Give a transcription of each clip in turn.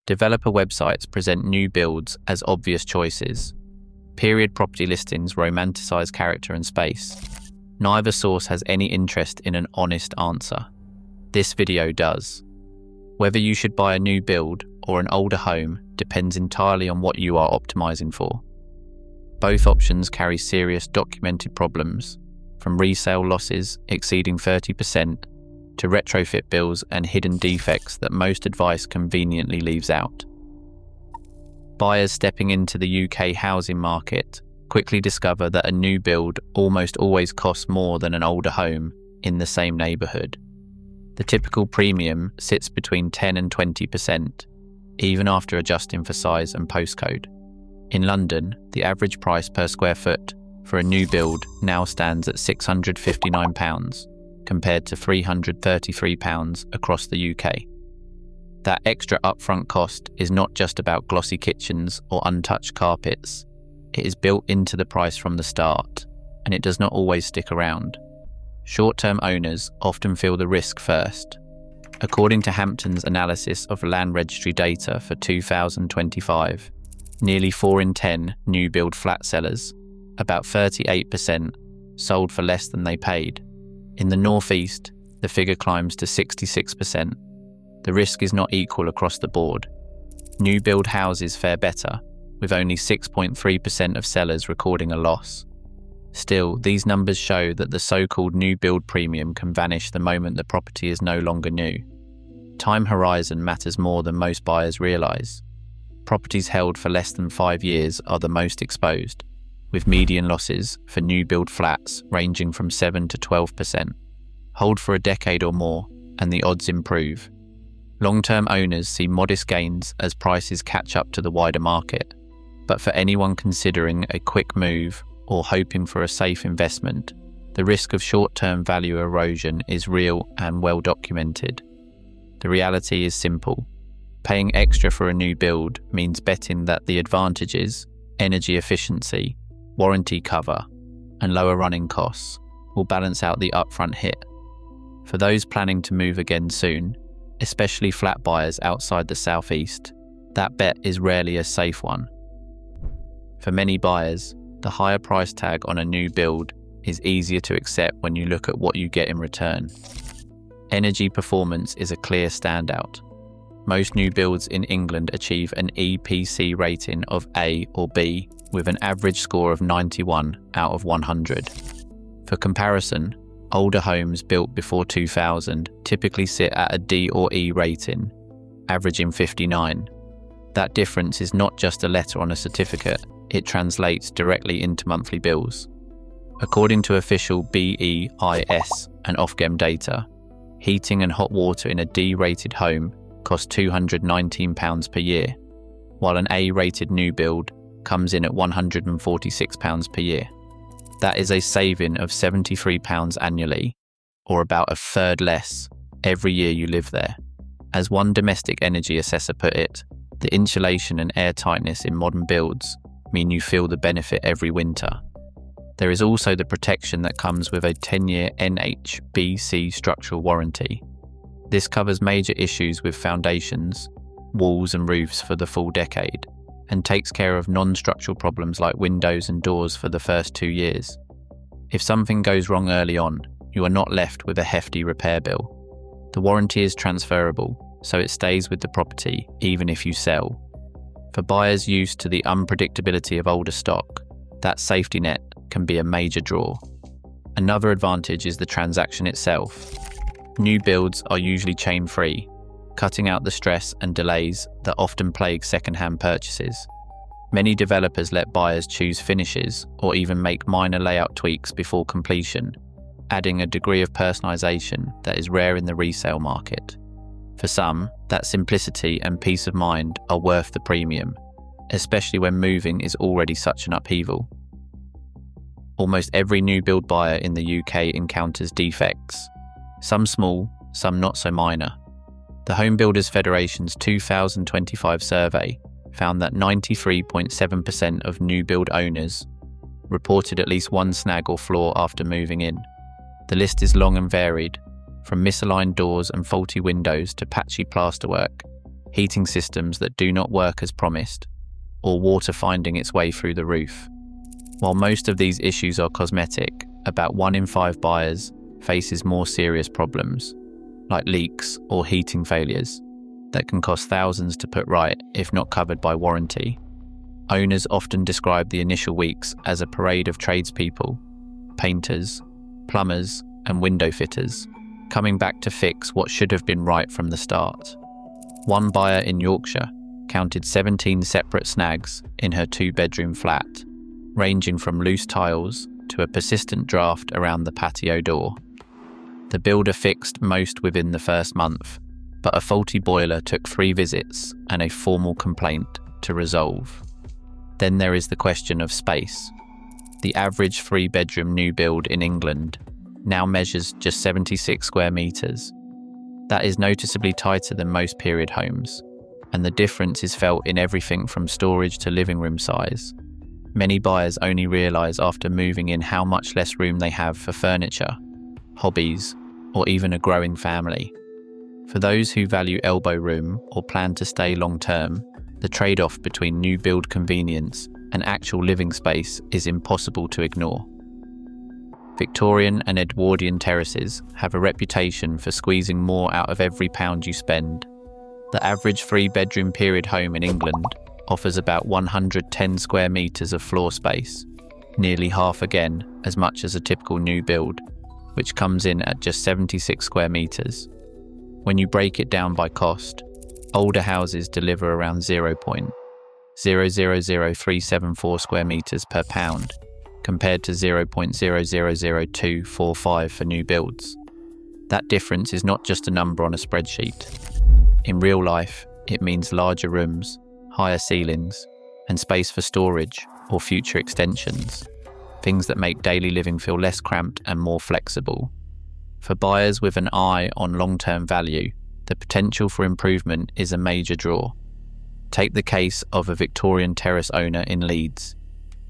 Developer websites present new builds as obvious choices. Period property listings romanticize character and space. Neither source has any interest in an honest answer. This video does. Whether you should buy a new build or an older home depends entirely on what you are optimizing for. Both options carry serious documented problems, from resale losses exceeding 30% to retrofit bills and hidden defects that most advice conveniently leaves out. Buyers stepping into the UK housing market quickly discover that a new build almost always costs more than an older home in the same neighbourhood. The typical premium sits between 10 and 20%, even after adjusting for size and postcode. In London, the average price per square foot for a new build now stands at £659, compared to £333 across the UK. That extra upfront cost is not just about glossy kitchens or untouched carpets. It is built into the price from the start, and it does not always stick around. Short-term owners often feel the risk first. According to Hampton's analysis of land registry data for 2025, nearly 4 in 10 new build flat sellers, about 38%, sold for less than they paid. In the northeast, the figure climbs to 66%. The risk is not equal across the board. New build houses fare better, with only 6.3% of sellers recording a loss. Still, these numbers show that the so-called new build premium can vanish the moment the property is no longer new. Time horizon matters more than most buyers realise. Properties held for less than 5 years are the most exposed, with median losses for new build flats ranging from 7 to 12%. Hold for a decade or more, and the odds improve. Long-term owners see modest gains as prices catch up to the wider market. But for anyone considering a quick move or hoping for a safe investment, the risk of short-term value erosion is real and well documented. The reality is simple. Paying extra for a new build means betting that the advantages, energy efficiency, warranty cover, and lower running costs will balance out the upfront hit. For those planning to move again soon, especially flat buyers outside the southeast, that bet is rarely a safe one. For many buyers, the higher price tag on a new build is easier to accept when you look at what you get in return. Energy performance is a clear standout. Most new builds in England achieve an EPC rating of A or B, with an average score of 91 out of 100. For comparison, older homes built before 2000 typically sit at a D or E rating, averaging 59. That difference is not just a letter on a certificate, it translates directly into monthly bills. According to official BEIS and Ofgem data, heating and hot water in a D-rated home costs £219 per year, while an A-rated new build comes in at £146 per year. That is a saving of £73 annually, or about a third less every year you live there. As one domestic energy assessor put it, the insulation and air tightness in modern builds mean you feel the benefit every winter. There is also the protection that comes with a 10-year NHBC structural warranty. This covers major issues with foundations, walls and roofs for the full decade, and takes care of non-structural problems like windows and doors for the first 2 years. If something goes wrong early on, you are not left with a hefty repair bill. The warranty is transferable, so it stays with the property even if you sell. For buyers used to the unpredictability of older stock, that safety net can be a major draw. Another advantage is the transaction itself. New builds are usually chain-free, cutting out the stress and delays that often plague second-hand purchases. Many developers let buyers choose finishes or even make minor layout tweaks before completion, adding a degree of personalisation that is rare in the resale market. For some, that simplicity and peace of mind are worth the premium, especially when moving is already such an upheaval. Almost every new build buyer in the UK encounters defects, some small, some not so minor. The Home Builders Federation's 2025 survey found that 93.7% of new build owners reported at least one snag or flaw after moving in. The list is long and varied, from misaligned doors and faulty windows to patchy plasterwork, heating systems that do not work as promised, or water finding its way through the roof. While most of these issues are cosmetic, about 1 in 5 buyers faces more serious problems, like leaks or heating failures, that can cost thousands to put right if not covered by warranty. Owners often describe the initial weeks as a parade of tradespeople, painters, plumbers, and window fitters, coming back to fix what should have been right from the start. One buyer in Yorkshire counted 17 separate snags in her 2-bedroom flat, ranging from loose tiles to a persistent draft around the patio door. The builder fixed most within the first month, but a faulty boiler took 3 visits and a formal complaint to resolve. Then there is the question of space. The average 3-bedroom new build in England now measures just 76 square metres. That is noticeably tighter than most period homes, and the difference is felt in everything from storage to living room size. Many buyers only realise after moving in how much less room they have for furniture, hobbies, or even a growing family. For those who value elbow room or plan to stay long term, the trade-off between new build convenience and actual living space is impossible to ignore. Victorian and Edwardian terraces have a reputation for squeezing more out of every pound you spend. The average 3-bedroom period home in England offers about 110 square metres of floor space, nearly half again as much as a typical new build, which comes in at just 76 square metres. When you break it down by cost, older houses deliver around 0.000374 square metres per pound, compared to 0.000245 for new builds. That difference is not just a number on a spreadsheet. In real life, it means larger rooms, higher ceilings, and space for storage or future extensions, things that make daily living feel less cramped and more flexible. For buyers with an eye on long-term value, the potential for improvement is a major draw. Take the case of a Victorian terrace owner in Leeds.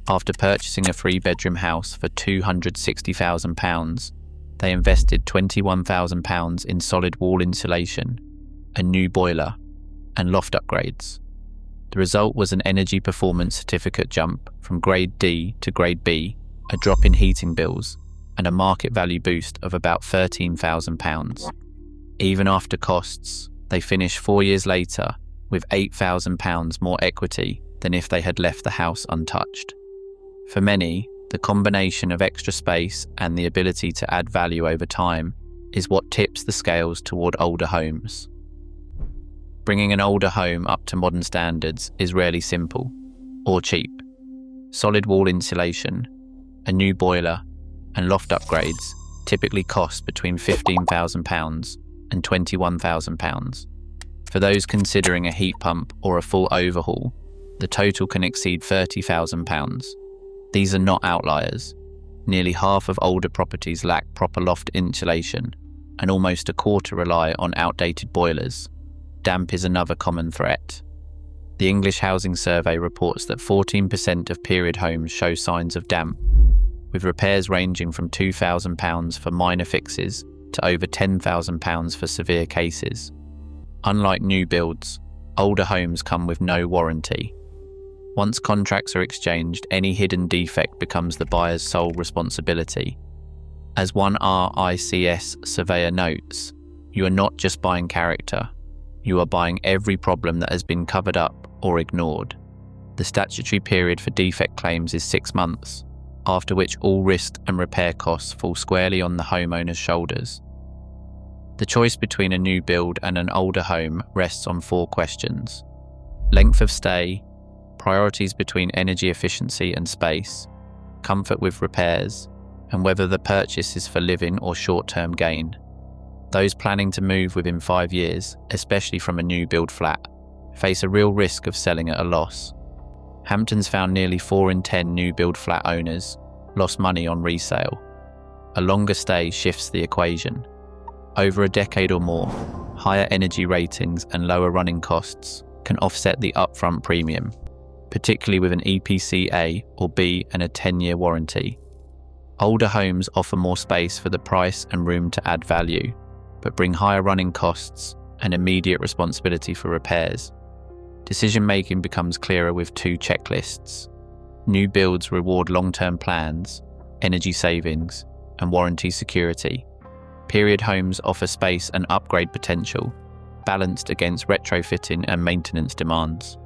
After purchasing a 3-bedroom house for £260,000, they invested £21,000 in solid wall insulation, a new boiler, and loft upgrades. The result was an energy performance certificate jump from Grade D to Grade B, a drop in heating bills, and a market value boost of about £13,000. Even after costs, they finished 4 years later with £8,000 more equity than if they had left the house untouched. For many, the combination of extra space and the ability to add value over time is what tips the scales toward older homes. Bringing an older home up to modern standards is rarely simple or cheap. Solid wall insulation, a new boiler, and loft upgrades typically cost between £15,000 and £21,000. For those considering a heat pump or a full overhaul, the total can exceed £30,000. These are not outliers. Nearly half of older properties lack proper loft insulation, and almost a quarter rely on outdated boilers. Damp is another common threat. The English Housing Survey reports that 14% of period homes show signs of damp, with repairs ranging from £2,000 for minor fixes to over £10,000 for severe cases. Unlike new builds, older homes come with no warranty. Once contracts are exchanged, any hidden defect becomes the buyer's sole responsibility. As one RICS surveyor notes, you are not just buying character, you are buying every problem that has been covered up or ignored. The statutory period for defect claims is 6 months, after which all risk and repair costs fall squarely on the homeowner's shoulders. The choice between a new build and an older home rests on 4 questions: length of stay, priorities between energy efficiency and space, comfort with repairs, and whether the purchase is for living or short-term gain. Those planning to move within 5 years, especially from a new build flat, face a real risk of selling at a loss. Hampton's found nearly 4 in 10 new build flat owners lost money on resale. A longer stay shifts the equation. Over a decade or more, higher energy ratings and lower running costs can offset the upfront premium, particularly with an EPC A or B and a 10-year warranty. Older homes offer more space for the price and room to add value, but bring higher running costs and immediate responsibility for repairs. Decision-making becomes clearer with two checklists. New builds reward long-term plans, energy savings, and warranty security. Period homes offer space and upgrade potential, balanced against retrofitting and maintenance demands.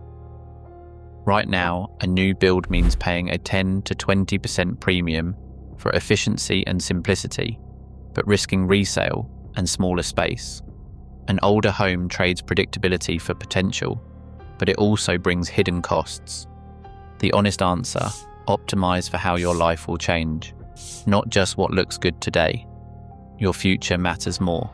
Right now, a new build means paying a 10 to 20% premium for efficiency and simplicity, but risking resale and smaller space. An older home trades predictability for potential, but it also brings hidden costs. The honest answer: optimize for how your life will change, not just what looks good today. Your future matters more.